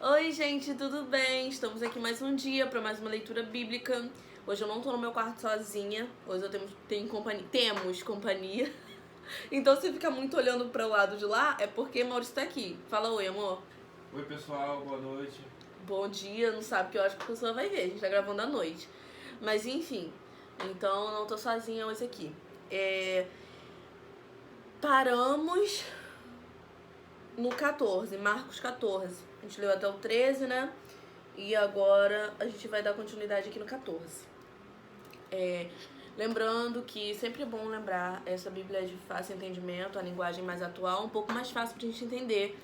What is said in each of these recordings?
Oi, gente, tudo bem? Estamos aqui mais um dia para mais uma leitura bíblica. Hoje eu não tô no meu quarto sozinha. Hoje temos companhia. Então, se ficar muito olhando para o lado de lá, é porque Maurício tá aqui. Fala oi, amor. Oi, pessoal, boa noite. Bom dia, não sabe que hora que a pessoa vai ver. A gente tá gravando à noite. Mas enfim, então eu não tô sozinha hoje aqui. Paramos no 14, Marcos 14. A gente leu até o 13, né? E agora a gente vai dar continuidade aqui no 14. Lembrando que sempre é bom lembrar, essa Bíblia é de fácil entendimento, a linguagem mais atual, um pouco mais fácil pra gente entender.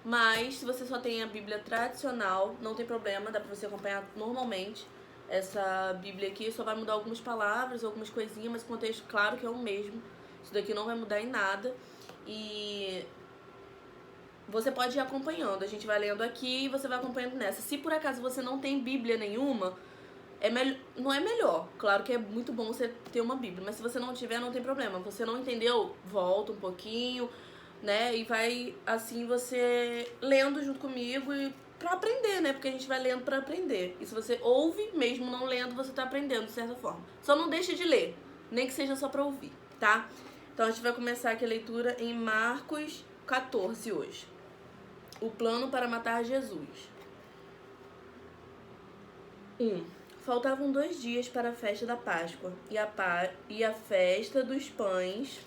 Mas se você só tem a Bíblia tradicional, não tem problema, dá pra você acompanhar normalmente. Essa Bíblia aqui só vai mudar algumas palavras, algumas coisinhas, mas o contexto, claro que é o mesmo. Isso daqui não vai mudar em nada. E você pode ir acompanhando, a gente vai lendo aqui e você vai acompanhando nessa. Se por acaso você não tem Bíblia nenhuma, não é melhor. Claro que é muito bom você ter uma Bíblia, mas se você não tiver, não tem problema. Você não entendeu? Volta um pouquinho, né? E vai assim você lendo junto comigo e pra aprender, né? Porque a gente vai lendo pra aprender. E se você ouve, mesmo não lendo, você tá aprendendo de certa forma. Só não deixe de ler, nem que seja só pra ouvir, tá? Então a gente vai começar aqui a leitura em Marcos 14 hoje. O plano para matar Jesus. 1. Faltavam 2 dias para a festa da Páscoa e a festa dos pães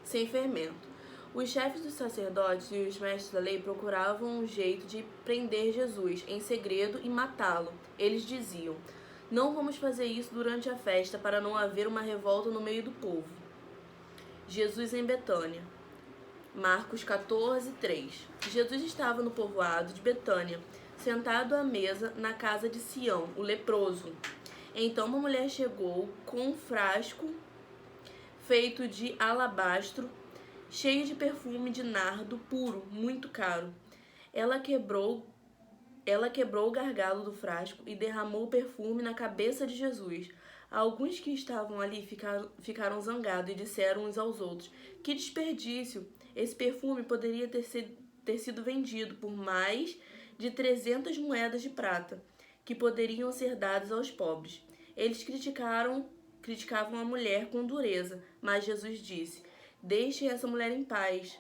sem fermento. Os chefes dos sacerdotes e os mestres da lei procuravam um jeito de prender Jesus em segredo e matá-lo. Eles diziam: não vamos fazer isso durante a festa para não haver uma revolta no meio do povo. Jesus em Betânia. Marcos 14, 3. Jesus estava no povoado de Betânia, sentado à mesa na casa de Sião, o leproso. Então uma mulher chegou com um frasco feito de alabastro, cheio de perfume de nardo puro, muito caro. Ela quebrou o gargalo do frasco e derramou o perfume na cabeça de Jesus. Alguns que estavam ali ficaram zangados e disseram uns aos outros: que desperdício! Esse perfume poderia ter sido vendido por mais de 300 moedas de prata, que poderiam ser dadas aos pobres. Eles criticavam a mulher com dureza, mas Jesus disse: deixem essa mulher em paz.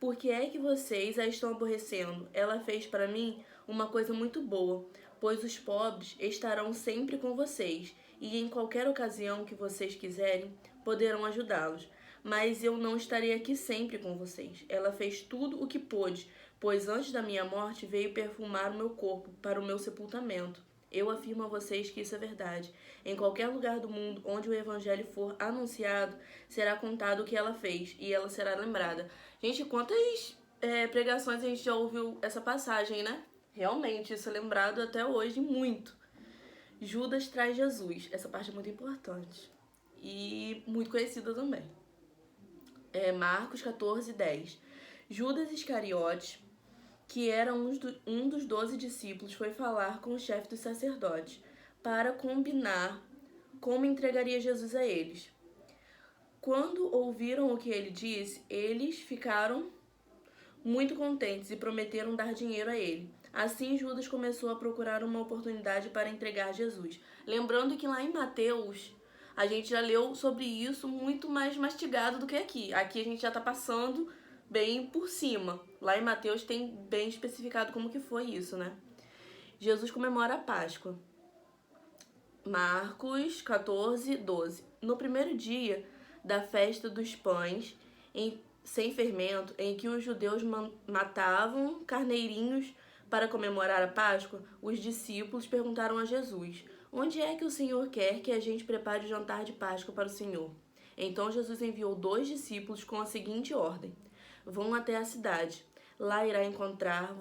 Por que é que vocês a estão aborrecendo? Ela fez para mim uma coisa muito boa, pois os pobres estarão sempre com vocês, e em qualquer ocasião que vocês quiserem, poderão ajudá-los. Mas eu não estarei aqui sempre com vocês. Ela fez tudo o que pôde, pois antes da minha morte veio perfumar o meu corpo para o meu sepultamento. Eu afirmo a vocês que isso é verdade. Em qualquer lugar do mundo onde o evangelho for anunciado, será contado o que ela fez e ela será lembrada. Gente, quantas pregações a gente já ouviu essa passagem, né? Realmente, isso é lembrado até hoje muito. Judas traz Jesus. Essa parte é muito importante. E muito conhecida também. Marcos 14, 10. Judas Iscariotes, que era um dos 12 discípulos, foi falar com o chefe dos sacerdotes para combinar como entregaria Jesus a eles. Quando ouviram o que ele disse, eles ficaram muito contentes e prometeram dar dinheiro a ele. Assim, Judas começou a procurar uma oportunidade para entregar Jesus. Lembrando que lá em Mateus, a gente já leu sobre isso muito mais mastigado do que aqui. Aqui a gente já está passando bem por cima. Lá em Mateus tem bem especificado como que foi isso, né? Jesus comemora a Páscoa. Marcos 14, 12. No primeiro dia da festa dos pães sem fermento, em que os judeus matavam carneirinhos para comemorar a Páscoa, os discípulos perguntaram a Jesus: onde é que o Senhor quer que a gente prepare o jantar de Páscoa para o Senhor? Então Jesus enviou 2 discípulos com a seguinte ordem: vão até a cidade. Lá irá se encontrar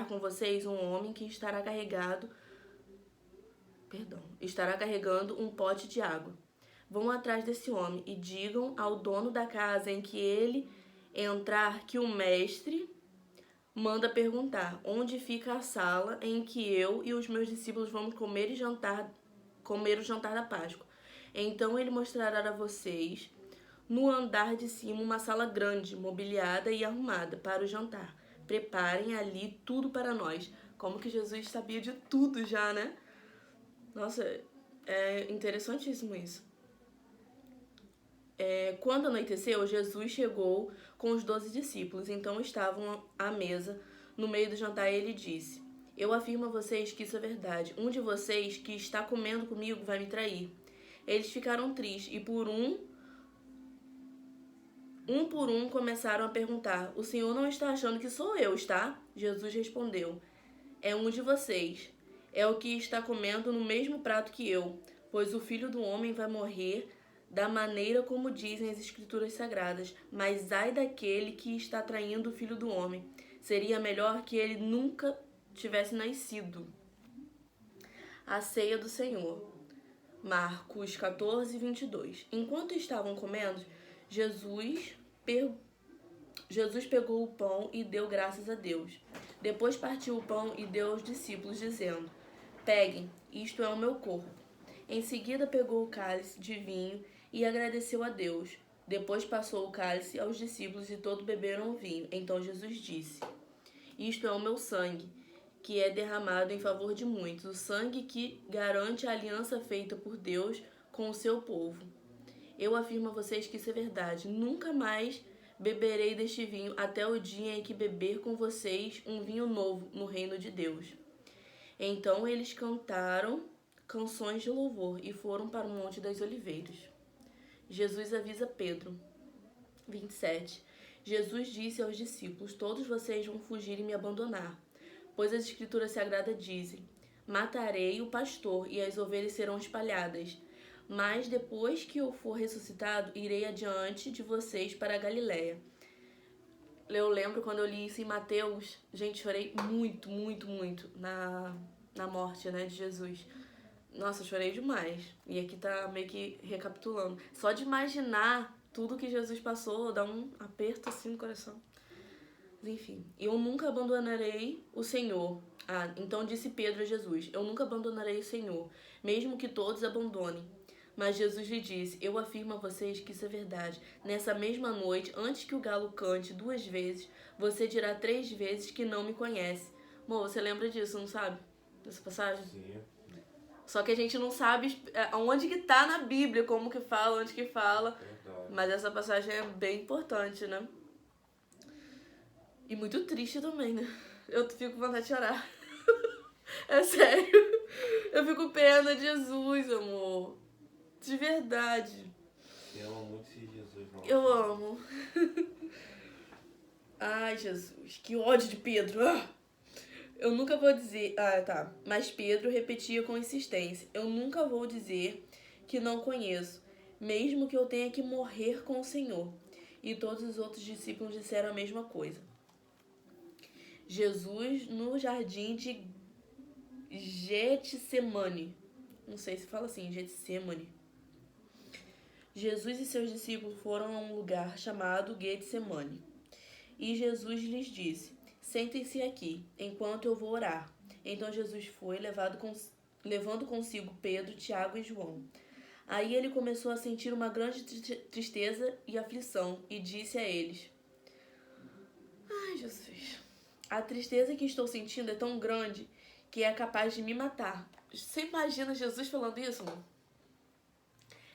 com vocês um homem que estará carregando um pote de água. Vão atrás desse homem e digam ao dono da casa em que ele entrar que o mestre manda perguntar onde fica a sala em que eu e os meus discípulos vamos comer o jantar da Páscoa. Então ele mostrará a vocês no andar de cima uma sala grande, mobiliada e arrumada para o jantar. Preparem ali tudo para nós. Como que Jesus sabia de tudo já, né? Nossa, é interessantíssimo isso. Quando anoiteceu, Jesus chegou com os 12 discípulos. Então estavam à mesa. No meio do jantar, ele disse: Eu afirmo a vocês que isso é verdade. Um de vocês que está comendo comigo vai me trair. Eles ficaram tristes e por um começaram a perguntar: O Senhor não está achando que sou eu, está? Jesus respondeu: É um de vocês. É o que está comendo no mesmo prato que eu, pois o Filho do Homem vai morrer da maneira como dizem as Escrituras Sagradas. Mas ai daquele que está traindo o Filho do Homem. Seria melhor que ele nunca tivesse nascido. A ceia do Senhor. Marcos 14, 22. Enquanto estavam comendo, Jesus pegou o pão e deu graças a Deus. Depois partiu o pão e deu aos discípulos, dizendo: Peguem, isto é o meu corpo. Em seguida pegou o cálice de vinho e agradeceu a Deus. Depois passou o cálice aos discípulos e todos beberam o vinho. Então Jesus disse: Isto é o meu sangue, que é derramado em favor de muitos, o sangue que garante a aliança feita por Deus com o seu povo. Eu afirmo a vocês que isso é verdade. Nunca mais beberei deste vinho até o dia em que beber com vocês um vinho novo no reino de Deus. Então eles cantaram canções de louvor e foram para o Monte das Oliveiras. Jesus avisa Pedro. 27. Jesus disse aos discípulos: Todos vocês vão fugir e me abandonar, pois as Escrituras Sagradas dizem: Matarei o pastor e as ovelhas serão espalhadas. Mas depois que eu for ressuscitado, irei adiante de vocês para a Galiléia. Eu lembro quando eu li isso em Mateus, gente, chorei muito, muito, muito na morte, né, de Jesus. Nossa, chorei demais. E aqui tá meio que recapitulando. Só de imaginar tudo que Jesus passou, dá um aperto assim no coração. Enfim, eu nunca abandonarei o Senhor. Então disse Pedro a Jesus: Eu nunca abandonarei o Senhor, mesmo que todos abandonem. Mas Jesus lhe disse: Eu afirmo a vocês que isso é verdade. Nessa mesma noite, antes que o galo cante 2 vezes, você dirá 3 vezes que não me conhece. Amor, você lembra disso, não sabe? Dessa passagem? Sim. Só que a gente não sabe onde que tá na Bíblia, como que fala, onde que fala. Verdade. Mas essa passagem é bem importante, né? E muito triste também, né? Eu fico com vontade de chorar. É sério. Eu fico com pena de Jesus, amor. De verdade. Eu amo muito esse Jesus, não. Eu amo. Ai, Jesus. Que ódio de Pedro. Eu nunca vou dizer... tá. Mas Pedro repetia com insistência: Eu nunca vou dizer que não conheço, mesmo que eu tenha que morrer com o Senhor. E todos os outros discípulos disseram a mesma coisa. Jesus no jardim de Getsemane. Não sei se fala assim, Getsemane. Jesus e seus discípulos foram a um lugar chamado Getsemane. E Jesus lhes disse: Sentem-se aqui, enquanto eu vou orar. Então Jesus foi, levando consigo Pedro, Tiago e João. Aí ele começou a sentir uma grande tristeza e aflição, e disse a eles: Ai, Jesus, a tristeza que estou sentindo é tão grande que é capaz de me matar. Você imagina Jesus falando isso, amor?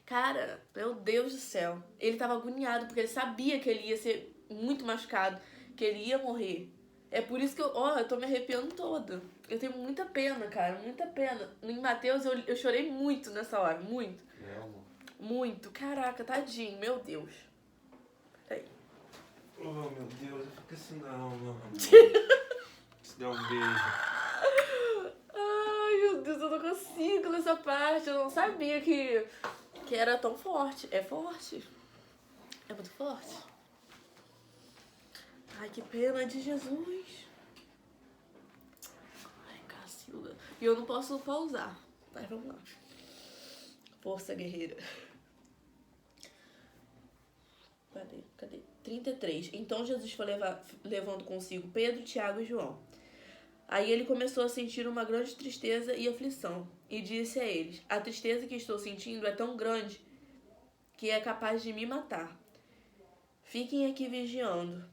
Cara, meu Deus do céu. Ele tava agoniado porque ele sabia que ele ia ser muito machucado, que ele ia morrer. É por isso que eu tô me arrepiando toda. Eu tenho muita pena, cara, muita pena. Em Mateus eu chorei muito nessa hora, muito. É, amor. Muito. Caraca, tadinho, meu Deus. Peraí. Oh, meu Deus, eu fico assim, não, mano. Se dá um beijo. Ai, meu Deus, eu não consigo nessa parte. Eu não sabia que era tão forte. É forte. É muito forte. Ai, que pena de Jesus. Ai, Cacilda. E eu não posso pausar. Mas vamos lá. Força guerreira. Cadê? 33. Então Jesus foi levando consigo Pedro, Tiago e João. Aí ele começou a sentir uma grande tristeza e aflição. E disse a eles: A tristeza que estou sentindo é tão grande que é capaz de me matar. Fiquem aqui vigiando.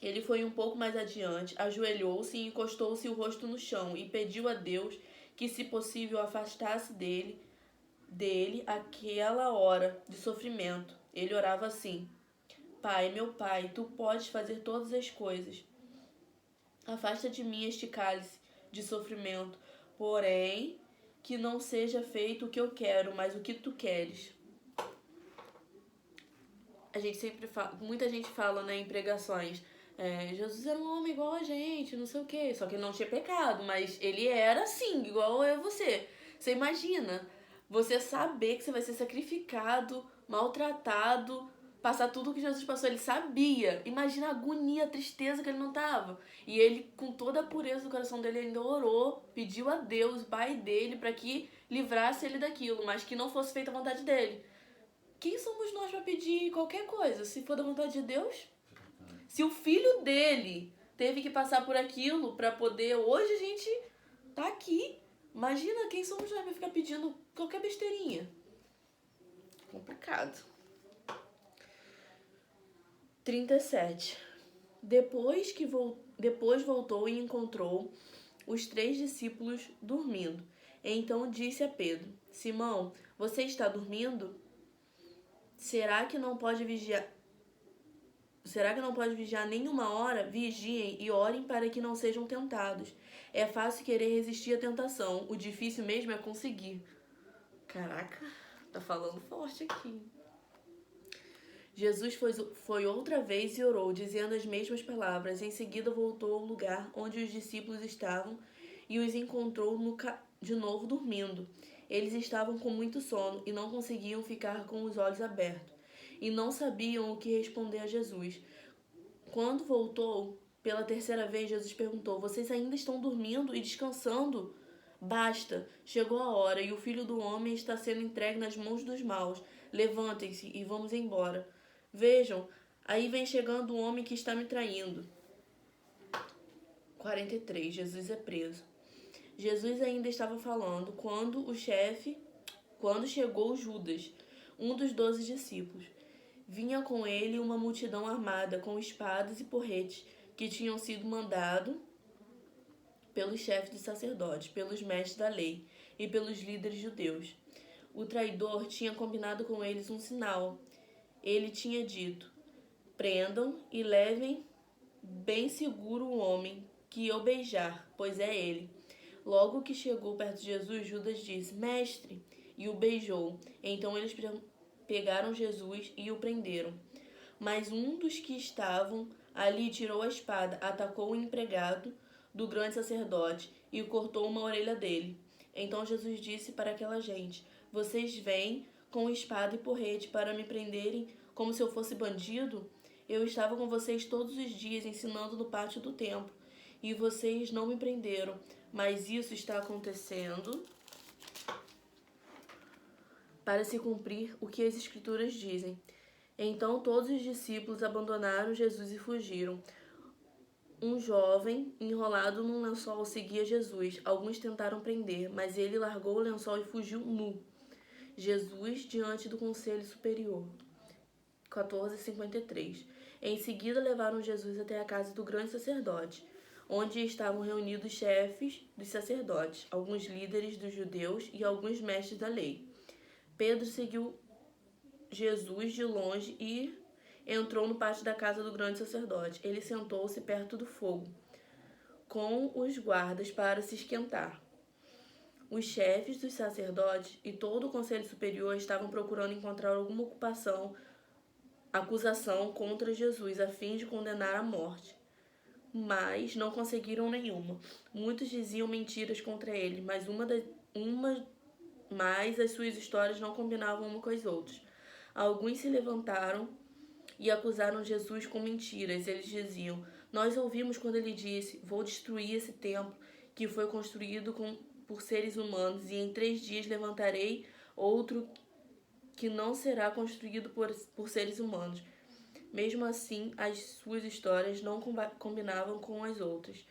Ele foi um pouco mais adiante, ajoelhou-se e encostou-se o rosto no chão e pediu a Deus que, se possível, afastasse dele aquela hora de sofrimento. Ele orava assim: Pai, meu Pai, tu podes fazer todas as coisas. Afasta de mim este cálice de sofrimento, porém, que não seja feito o que eu quero, mas o que tu queres. A gente sempre fala, muita gente fala, né, em pregações, Jesus era um homem igual a gente, não sei o quê, só que ele não tinha pecado, mas ele era assim, igual eu e você. Você imagina, você saber que você vai ser sacrificado, maltratado, passar tudo o que Jesus passou, ele sabia. Imagina a agonia, a tristeza que ele não tava. E ele, com toda a pureza do coração dele, ainda orou, pediu a Deus, o Pai dele, para que livrasse ele daquilo, mas que não fosse feita a vontade dele. Quem somos nós para pedir qualquer coisa, se for da vontade de Deus? Se o filho dele teve que passar por aquilo para poder hoje a gente tá aqui, imagina quem somos nós para ficar pedindo qualquer besteirinha. Complicado. 37. Depois voltou e encontrou os 3 discípulos dormindo. Então disse a Pedro: Simão, você está dormindo? Será que não pode vigiar nenhuma hora? Vigiem e orem para que não sejam tentados. É fácil querer resistir à tentação. O difícil mesmo é conseguir. Caraca, tá falando forte aqui. Jesus foi outra vez e orou, dizendo as mesmas palavras. Em seguida voltou ao lugar onde os discípulos estavam e os encontrou de novo dormindo. Eles estavam com muito sono e não conseguiam ficar com os olhos abertos, e não sabiam o que responder a Jesus. Quando voltou pela terceira vez, Jesus perguntou: Vocês ainda estão dormindo e descansando? Basta, chegou a hora e o Filho do Homem está sendo entregue nas mãos dos maus. Levantem-se e vamos embora. Vejam, aí vem chegando o homem que está me traindo. 43. Jesus é preso. Jesus ainda estava falando quando chegou Judas, um dos 12 discípulos. Vinha com ele uma multidão armada com espadas e porretes que tinham sido mandados pelos chefes dos sacerdotes, pelos mestres da lei e pelos líderes judeus. O traidor tinha combinado com eles um sinal. Ele tinha dito: Prendam e levem bem seguro o homem que eu beijar, pois é ele. Logo que chegou perto de Jesus, Judas disse: Mestre, e o beijou. Então eles pegaram Jesus e o prenderam. Mas um dos que estavam ali tirou a espada, atacou o empregado do grande sacerdote e cortou uma orelha dele. Então Jesus disse para aquela gente: Vocês vêm com espada e porrete para me prenderem como se eu fosse bandido? Eu estava com vocês todos os dias ensinando no pátio do templo e vocês não me prenderam, mas isso está acontecendo para se cumprir o que as Escrituras dizem. Então todos os discípulos abandonaram Jesus e fugiram. Um jovem enrolado num lençol seguia Jesus. Alguns tentaram prender, mas ele largou o lençol e fugiu nu. Jesus diante do Conselho Superior. 14:53. Em seguida levaram Jesus até a casa do grande sacerdote, onde estavam reunidos chefes dos sacerdotes, alguns líderes dos judeus e alguns mestres da lei. Pedro seguiu Jesus de longe e entrou no pátio da casa do grande sacerdote. Ele sentou-se perto do fogo, com os guardas para se esquentar. Os chefes dos sacerdotes e todo o conselho superior estavam procurando encontrar alguma acusação contra Jesus, a fim de condenar à morte. Mas não conseguiram nenhuma. Muitos diziam mentiras contra ele, mas as suas histórias não combinavam uma com as outras. Alguns se levantaram e acusaram Jesus com mentiras. Eles diziam: Nós ouvimos quando ele disse: Vou destruir esse templo que foi construído por seres humanos, e em 3 dias levantarei outro que não será construído por seres humanos. Mesmo assim, as suas histórias não combinavam com as outras.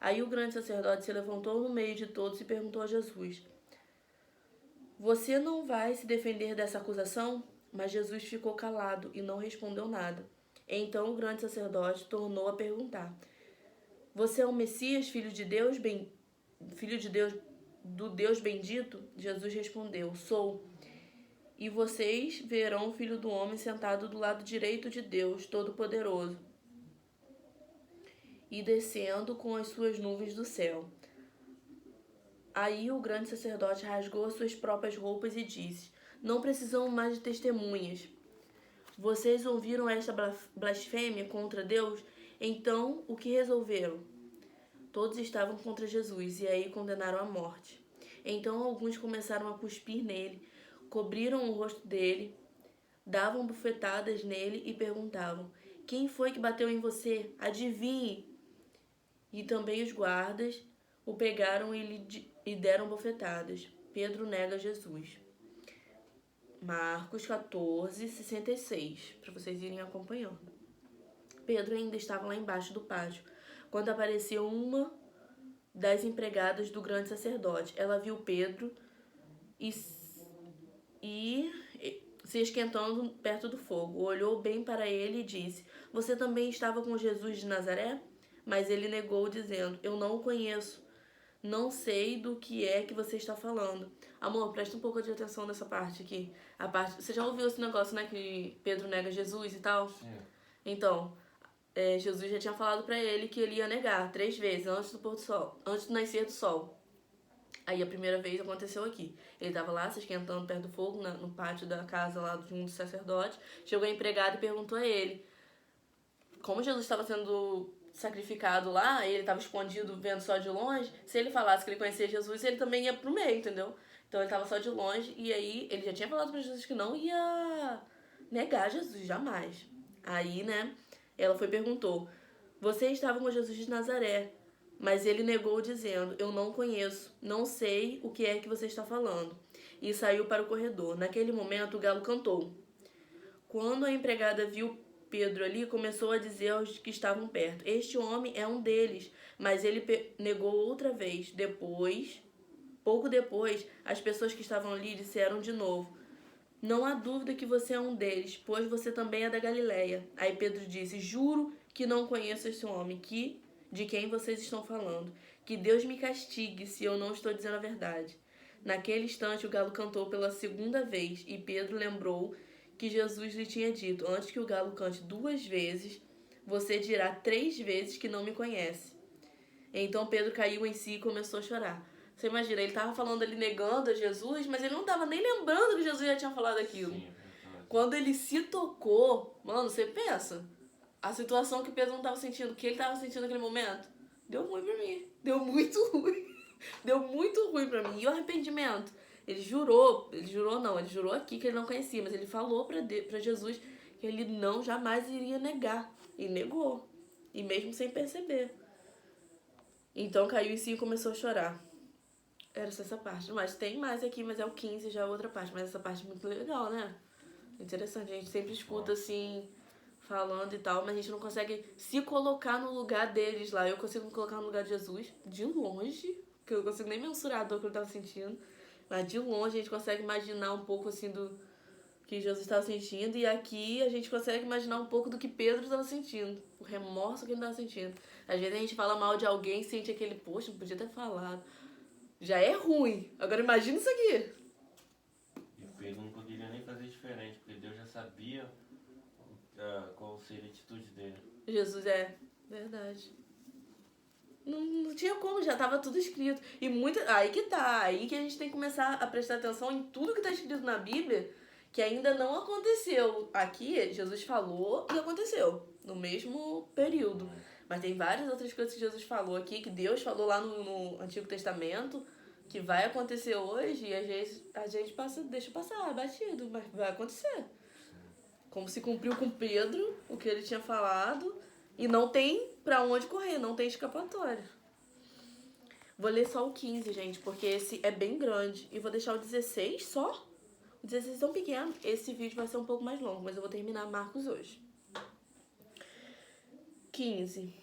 Aí o grande sacerdote se levantou no meio de todos e perguntou a Jesus: Você não vai se defender dessa acusação? Mas Jesus ficou calado e não respondeu nada. Então o grande sacerdote tornou a perguntar: Você é o Messias, filho de Deus, do Deus bendito? Jesus respondeu: Sou. E vocês verão o Filho do Homem sentado do lado direito de Deus Todo-Poderoso e descendo com as suas nuvens do céu. Aí o grande sacerdote rasgou as suas próprias roupas e disse: Não precisamos mais de testemunhas. Vocês ouviram esta blasfêmia contra Deus? Então, o que resolveram? Todos estavam contra Jesus e aí condenaram à morte. Então alguns começaram a cuspir nele, cobriram o rosto dele, davam bufetadas nele e perguntavam: Quem foi que bateu em você? Adivinhe! E também os guardas o pegaram e deram bofetadas. Pedro nega Jesus. Marcos 14, 66, para vocês irem acompanhando. Pedro ainda estava lá embaixo do pátio, quando apareceu uma das empregadas do grande sacerdote. Ela viu Pedro e se esquentando perto do fogo. Olhou bem para ele e disse: Você também estava com Jesus de Nazaré? Mas ele negou, dizendo: Eu não o conheço. Não sei do que é que você está falando. Amor, presta um pouco de atenção nessa parte aqui. Você já ouviu esse negócio, né? Que Pedro nega Jesus e tal? Sim. Então, Jesus já tinha falado pra ele que ele ia negar 3 vezes antes do pôr do sol, antes do nascer do sol. Aí a primeira vez aconteceu aqui. Ele tava lá se esquentando perto do fogo, no pátio da casa lá de um dos sacerdotes. Chegou a empregada e perguntou a ele: como Jesus estava sendo sacrificado lá, e ele estava escondido vendo só de longe, se ele falasse que ele conhecia Jesus, ele também ia pro meio, entendeu? Então ele estava só de longe, e aí ele já tinha falado pra Jesus que não ia negar Jesus, jamais. Aí, né, ela foi e perguntou: Você estava com Jesus de Nazaré? Mas ele negou, dizendo: Eu não conheço, não sei o que é que você está falando. E saiu para o corredor. Naquele momento, o galo cantou. Quando a empregada viu Pedro ali, começou a dizer aos que estavam perto: Este homem é um deles. Mas ele negou outra vez. Pouco depois, as pessoas que estavam ali disseram de novo: Não há dúvida que você é um deles, pois você também é da Galileia. Aí Pedro disse: Juro que não conheço esse homem, de quem vocês estão falando. Que Deus me castigue se eu não estou dizendo a verdade. Naquele instante, o galo cantou pela segunda vez, e Pedro lembrou que Jesus lhe tinha dito: Antes que o galo cante 2 vezes, você dirá 3 vezes que não me conhece. Então Pedro caiu em si e começou a chorar. Você imagina, ele estava falando ali negando a Jesus, mas ele não estava nem lembrando que Jesus já tinha falado aquilo. Sim, Quando ele se tocou, mano, você pensa, a situação que Pedro não estava sentindo, o que ele estava sentindo naquele momento, deu ruim pra mim. Deu muito ruim. Deu muito ruim pra mim. E o arrependimento? Ele jurou aqui que ele não conhecia, mas ele falou pra Jesus que ele não jamais iria negar. E negou. E mesmo sem perceber. Então caiu em si e começou a chorar. Era só essa parte. Mas tem mais aqui, mas é o 15, já é outra parte. Mas essa parte é muito legal, né? Interessante. A gente sempre escuta assim, falando e tal, mas a gente não consegue se colocar no lugar deles lá. Eu consigo me colocar no lugar de Jesus de longe, que eu não consigo nem mensurar a dor que eu tava sentindo. Mas de longe a gente consegue imaginar um pouco assim do que Jesus estava sentindo. E aqui a gente consegue imaginar um pouco do que Pedro estava sentindo. O remorso que ele estava sentindo. Às vezes a gente fala mal de alguém e sente aquele, poxa, não podia ter falado. Já é ruim. Agora imagina isso aqui. E Pedro não poderia nem fazer diferente, porque Deus já sabia qual seria a atitude dele. Jesus é verdade. Não tinha como, já tava tudo escrito. E aí que tá, aí que a gente tem que começar a prestar atenção em tudo que tá escrito na Bíblia, que ainda não aconteceu. Aqui, Jesus falou e aconteceu, no mesmo período. Mas tem várias outras coisas que Jesus falou aqui, que Deus falou lá no Antigo Testamento, que vai acontecer hoje, e às vezes a gente deixa passar, batido, mas vai acontecer. Como se cumpriu com Pedro o que ele tinha falado, e não tem pra onde correr, não tem escapatória. Vou ler só o 15, gente, porque esse é bem grande. E vou deixar o 16 só. O 16 é tão pequeno. Esse vídeo vai ser um pouco mais longo, mas eu vou terminar Marcos hoje. 15.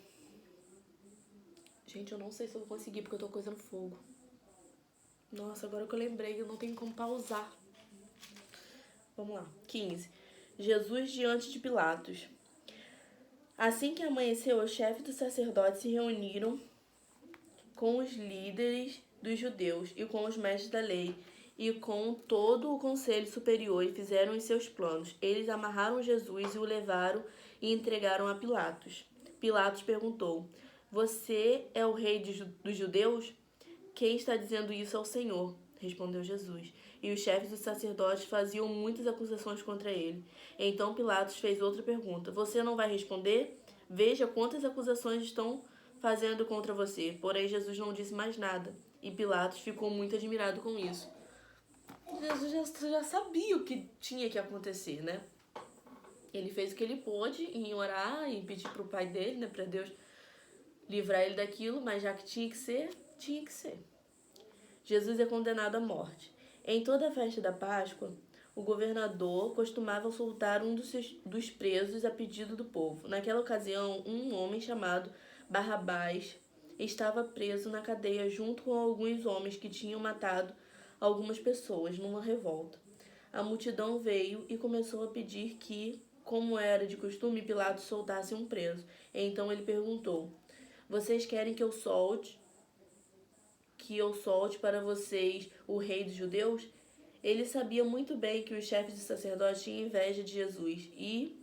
Gente, eu não sei se eu vou conseguir, porque eu tô coisando fogo. Nossa, agora que eu lembrei, eu não tenho como pausar. Vamos lá. 15. Jesus diante de Pilatos. Assim que amanheceu, os chefes dos sacerdotes se reuniram com os líderes dos judeus e com os mestres da lei e com todo o conselho superior e fizeram os seus planos. Eles amarraram Jesus e o levaram e entregaram a Pilatos. Pilatos perguntou: Você é o rei dos judeus? Quem está dizendo isso é o Senhor, respondeu Jesus. E os chefes dos sacerdotes faziam muitas acusações contra ele. Então Pilatos fez outra pergunta: Você não vai responder? Veja quantas acusações estão fazendo contra você. Porém, Jesus não disse mais nada. E Pilatos ficou muito admirado com isso. Jesus já sabia o que tinha que acontecer, né? Ele fez o que ele pôde em orar e pedir pro pai dele, né, para Deus livrar ele daquilo, mas já que tinha que ser, tinha que ser. Jesus é condenado à morte. Em toda a festa da Páscoa, o governador costumava soltar um dos presos a pedido do povo. Naquela ocasião, um homem chamado Barrabás estava preso na cadeia junto com alguns homens que tinham matado algumas pessoas numa revolta. A multidão veio e começou a pedir que, como era de costume, Pilatos soltasse um preso. Então ele perguntou: Vocês querem que eu solte para vocês o rei dos judeus? Ele sabia muito bem que os chefes de sacerdotes tinham inveja de Jesus e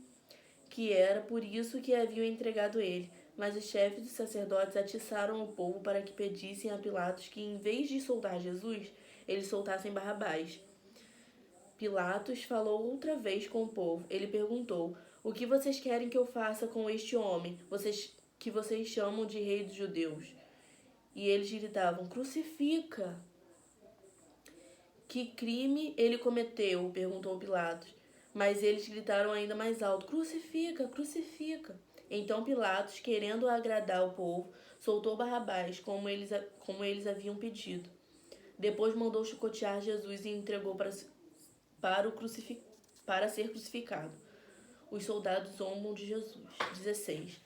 que era por isso que haviam entregado ele. Mas os chefes dos sacerdotes atiçaram o povo para que pedissem a Pilatos que, em vez de soltar Jesus, eles soltassem Barrabás. Pilatos falou outra vez com o povo. Ele perguntou: O que vocês querem que eu faça com este homem, que vocês chamam de rei dos judeus? E eles gritavam: Crucifica! Que crime ele cometeu? Perguntou Pilatos. Mas eles gritaram ainda mais alto: Crucifica! Crucifica! Então Pilatos, querendo agradar o povo, soltou Barrabás, como eles haviam pedido. Depois mandou chicotear Jesus e entregou para ser crucificado. Os soldados zombam de Jesus. 16.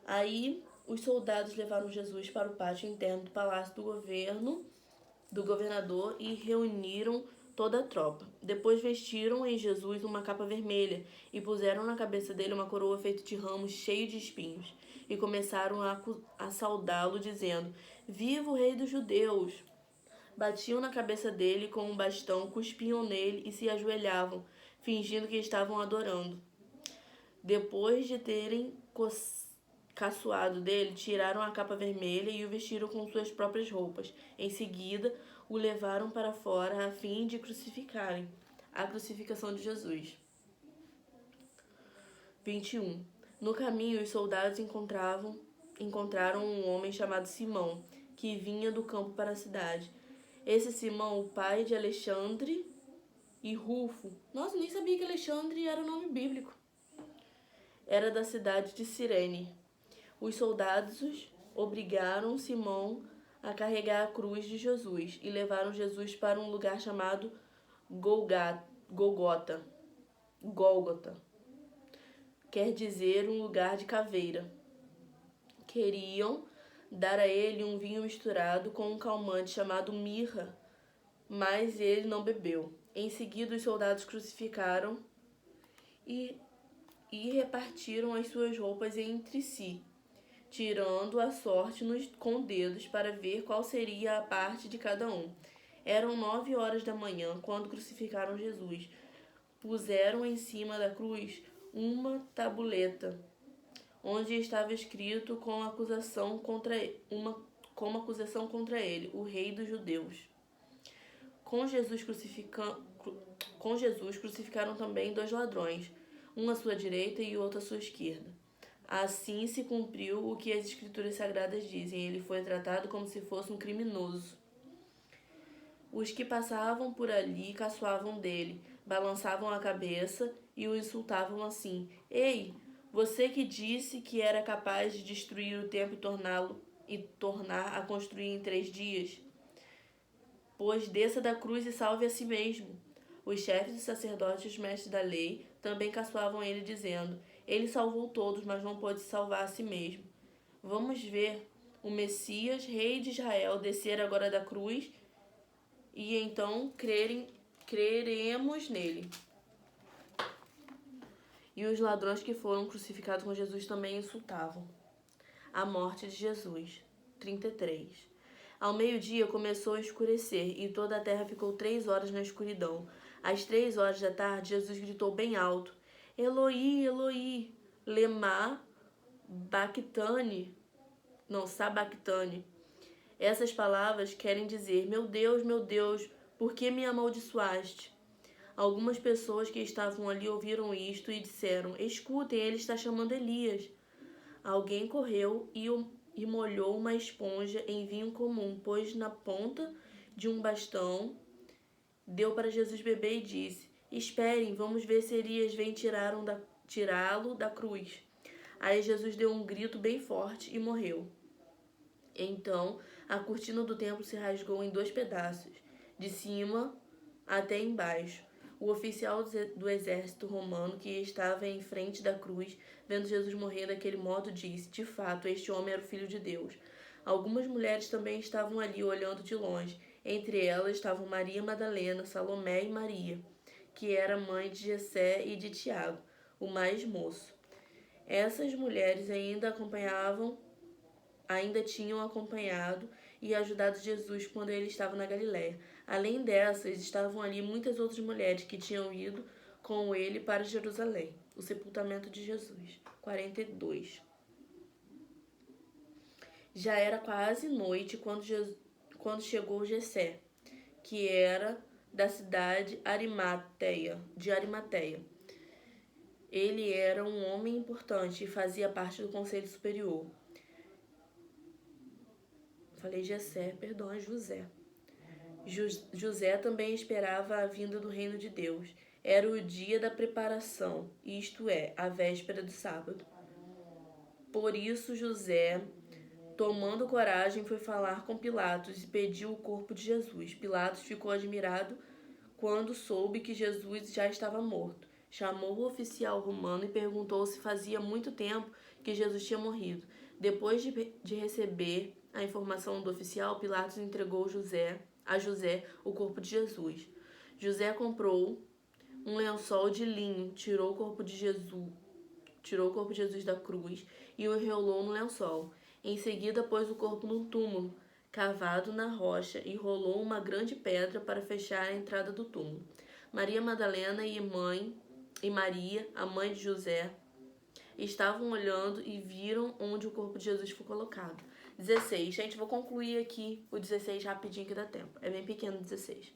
Aí os soldados levaram Jesus para o pátio interno do palácio do governador e reuniram toda a tropa. Depois vestiram em Jesus uma capa vermelha e puseram na cabeça dele uma coroa feita de ramos cheio de espinhos e começaram a saudá-lo dizendo: Viva o rei dos judeus! Batiam na cabeça dele com um bastão, cuspiam nele e se ajoelhavam, fingindo que estavam adorando. Depois de terem caçoado dele, tiraram a capa vermelha e o vestiram com suas próprias roupas. Em seguida, o levaram para fora a fim de crucificarem. A crucificação de Jesus. 21. No caminho, os soldados encontraram um homem chamado Simão, que vinha do campo para a cidade. Esse Simão, o pai de Alexandre e Rufo. Nossa, nem sabia que Alexandre era nome bíblico. Era da cidade de Cirene. Os soldados obrigaram Simão a carregar a cruz de Jesus e levaram Jesus para um lugar chamado Gólgota. Quer dizer, um lugar de caveira. Queriam dar a ele um vinho misturado com um calmante chamado mirra, mas ele não bebeu. Em seguida, os soldados crucificaram e repartiram as suas roupas entre si, tirando a sorte com dedos para ver qual seria a parte de cada um. Eram 9 horas da manhã quando crucificaram Jesus. Puseram em cima da cruz uma tabuleta, onde estava escrito como acusação contra ele, o rei dos judeus. Com Jesus crucificaram também 2 ladrões, um à sua direita e outro à sua esquerda. Assim se cumpriu o que as Escrituras Sagradas dizem: ele foi tratado como se fosse um criminoso. Os que passavam por ali caçoavam dele, balançavam a cabeça e o insultavam assim: Ei, você que disse que era capaz de destruir o templo e tornar a construir em 3 dias? Pois desça da cruz e salve a si mesmo. Os chefes dos sacerdotes e os mestres da lei também caçoavam ele, dizendo: Ele salvou todos, mas não pôde salvar a si mesmo. Vamos ver o Messias, rei de Israel, descer agora da cruz e então creremos nele. E os ladrões que foram crucificados com Jesus também insultavam. A morte de Jesus. 33. Ao meio-dia começou a escurecer e toda a terra ficou 3 horas na escuridão. Às 3 horas da tarde, Jesus gritou bem alto: Eloi, Eloi, lema sabactane. Essas palavras querem dizer: meu Deus, por que me amaldiçoaste? Algumas pessoas que estavam ali ouviram isto e disseram: escutem, ele está chamando Elias. Alguém correu e molhou uma esponja em vinho comum, pôs na ponta de um bastão, deu para Jesus beber e disse: esperem, vamos ver se Elias vem tirá-lo da cruz. Aí Jesus deu um grito bem forte e morreu. Então a cortina do templo se rasgou em 2 pedaços, de cima até embaixo. O oficial do exército romano, que estava em frente da cruz, vendo Jesus morrer daquele modo, disse: de fato, este homem era o Filho de Deus. Algumas mulheres também estavam ali, olhando de longe. Entre elas estavam Maria Madalena, Salomé e Maria, que era mãe de Jessé e de Tiago, o mais moço. Essas mulheres ainda tinham acompanhado e ajudado Jesus quando ele estava na Galiléia. Além dessas, estavam ali muitas outras mulheres que tinham ido com ele para Jerusalém. O sepultamento de Jesus. 42. Já era quase noite quando chegou Jessé, que era da cidade de Arimateia. Ele era um homem importante e fazia parte do conselho superior. Falei Jessé, perdão, é José. José também esperava a vinda do reino de Deus. Era o dia da preparação, isto é, a véspera do sábado. Por isso José, tomando coragem, foi falar com Pilatos e pediu o corpo de Jesus. Pilatos ficou admirado quando soube que Jesus já estava morto. Chamou o oficial romano e perguntou se fazia muito tempo que Jesus tinha morrido. Depois de receber a informação do oficial, Pilatos entregou a José o corpo de Jesus. José comprou um lençol de linho, tirou o corpo de Jesus da cruz e o enrolou no lençol. Em seguida, pôs o corpo num túmulo cavado na rocha e rolou uma grande pedra para fechar a entrada do túmulo. Maria Madalena e Maria, a mãe de José, estavam olhando e viram onde o corpo de Jesus foi colocado. 16. Gente, vou concluir aqui o 16 rapidinho que dá tempo. É bem pequeno o 16.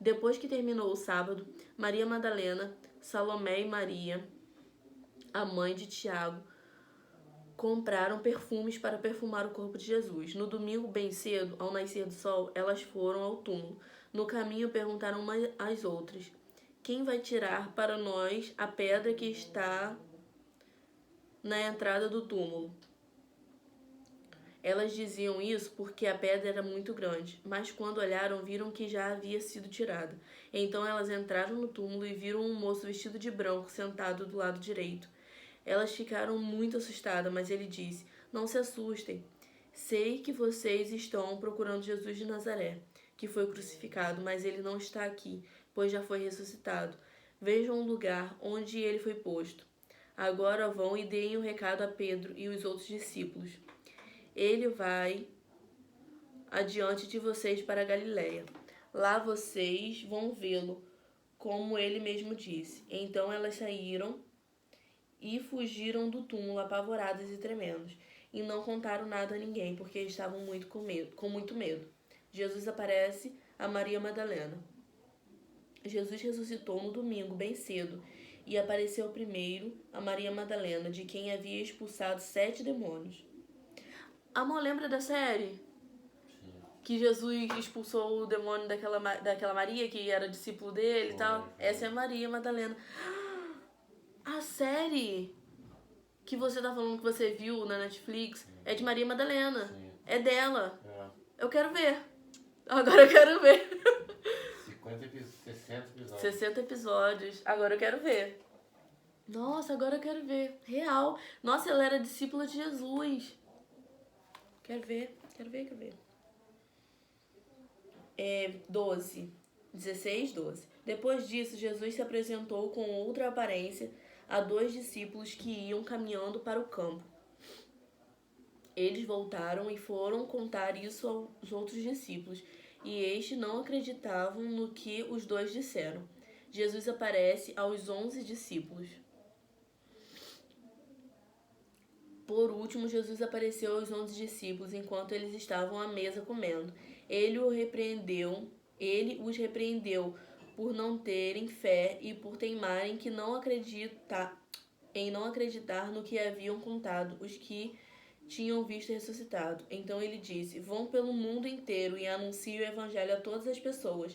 Depois que terminou o sábado, Maria Madalena, Salomé e Maria, a mãe de Tiago, compraram perfumes para perfumar o corpo de Jesus. No domingo, bem cedo, ao nascer do sol, elas foram ao túmulo. No caminho, perguntaram umas às outras: quem vai tirar para nós a pedra que está na entrada do túmulo? Elas diziam isso porque a pedra era muito grande, mas quando olharam, viram que já havia sido tirada. Então elas entraram no túmulo e viram um moço vestido de branco sentado do lado direito. Elas ficaram muito assustadas, mas ele disse: não se assustem. Sei que vocês estão procurando Jesus de Nazaré, que foi crucificado, mas ele não está aqui, pois já foi ressuscitado. Vejam o lugar onde ele foi posto. Agora vão e deem o recado a Pedro e os outros discípulos. Ele vai adiante de vocês para a Galiléia. Lá vocês vão vê-lo, como ele mesmo disse. Então elas saíram e fugiram do túmulo apavoradas e tremendas, e não contaram nada a ninguém, porque estavam com muito medo. Jesus aparece a Maria Madalena. Jesus ressuscitou no domingo, bem cedo, e apareceu primeiro a Maria Madalena, de quem havia expulsado 7 demônios. Amor, lembra da série? Sim. Que Jesus expulsou o demônio daquela Maria, que era discípulo dele e tal? Essa é a Maria Madalena. A série que você tá falando que você viu na Netflix é de Maria Madalena. Sim. É dela. É. Eu quero ver. Agora eu quero ver. 60 episódios. 60 episódios. Agora eu quero ver. Nossa, agora eu quero ver. Real. Nossa, ela era discípula de Jesus. Quero ver. 12. 16, 12. Depois disso, Jesus se apresentou com outra aparência a 2 discípulos que iam caminhando para o campo. Eles voltaram e foram contar isso aos outros discípulos, e estes não acreditavam no que os 2 disseram. Jesus aparece aos 11 discípulos. Por último, Jesus apareceu aos 11 discípulos enquanto eles estavam à mesa comendo. Ele os repreendeu por não terem fé e por teimarem que não acreditar no que haviam contado os que tinham visto ressuscitado. Então ele disse: vão pelo mundo inteiro e anunciem o evangelho a todas as pessoas.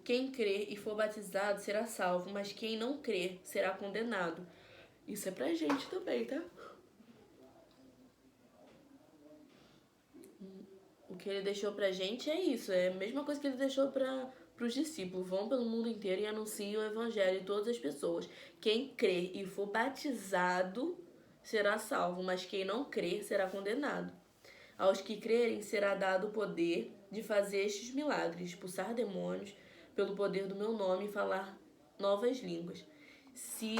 Quem crer e for batizado será salvo, mas quem não crer será condenado. Isso é pra gente também, tá? O que ele deixou pra gente é isso, é a mesma coisa que ele deixou para os discípulos. Vão pelo mundo inteiro e anunciem o evangelho a todas as pessoas. Quem crer e for batizado será salvo, mas quem não crer será condenado. Aos que crerem será dado o poder de fazer estes milagres, expulsar demônios pelo poder do meu nome e falar novas línguas. Se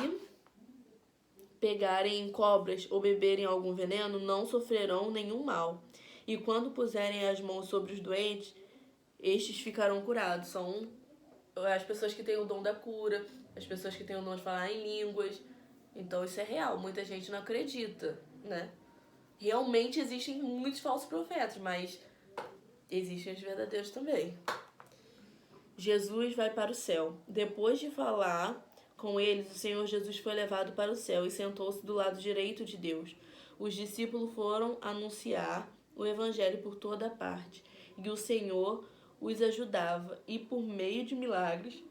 pegarem cobras ou beberem algum veneno, não sofrerão nenhum mal. E quando puserem as mãos sobre os doentes, estes ficarão curados. São as pessoas que têm o dom da cura, as pessoas que têm o dom de falar em línguas. Então isso é real, muita gente não acredita, né? Realmente existem muitos falsos profetas, mas existem os verdadeiros também. Jesus vai para o céu. Depois de falar com eles, o Senhor Jesus foi levado para o céu e sentou-se do lado direito de Deus. Os discípulos foram anunciar o evangelho por toda parte, e o Senhor os ajudava e, por meio de milagres,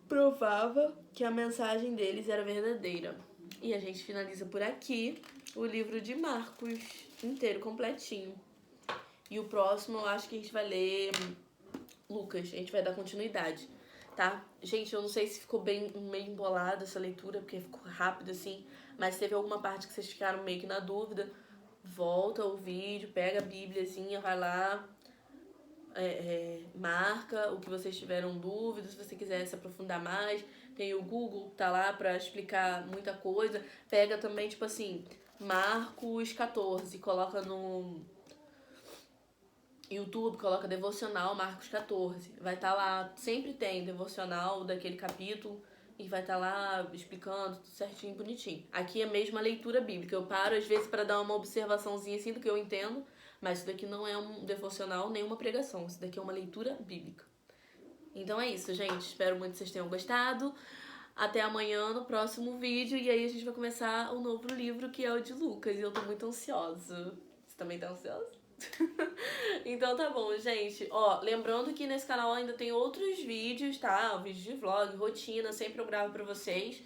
provava que a mensagem deles era verdadeira. E a gente finaliza por aqui o livro de Marcos inteiro, completinho. E o próximo eu acho que a gente vai ler Lucas, a gente vai dar continuidade, tá? Gente, eu não sei se ficou bem meio embolada essa leitura, porque ficou rápido assim, mas se teve alguma parte que vocês ficaram meio que na dúvida, volta o vídeo, pega a Bíbliazinha, vai lá, marca o que vocês tiveram dúvida, se você quiser se aprofundar mais, tem o Google, tá lá pra explicar muita coisa. Pega também, tipo assim, Marcos 14, coloca no YouTube, coloca devocional Marcos 14, vai estar lá, sempre tem devocional daquele capítulo e vai estar lá explicando tudo certinho, bonitinho. Aqui é mesmo a leitura bíblica, eu paro às vezes para dar uma observaçãozinha assim do que eu entendo, mas isso daqui não é um devocional nem uma pregação, isso daqui é uma leitura bíblica. Então é isso, gente, espero muito que vocês tenham gostado. Até amanhã no próximo vídeo, e aí a gente vai começar o novo livro, que é o de Lucas, e eu tô muito ansiosa. Você também tá ansiosa? Então tá bom, gente. Ó, lembrando que nesse canal ainda tem outros vídeos, tá? Vídeos de vlog, rotina, sempre eu gravo pra vocês.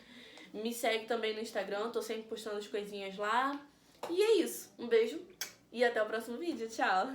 Me segue também no Instagram, tô sempre postando as coisinhas lá. E é isso. Um beijo e até o próximo vídeo. Tchau!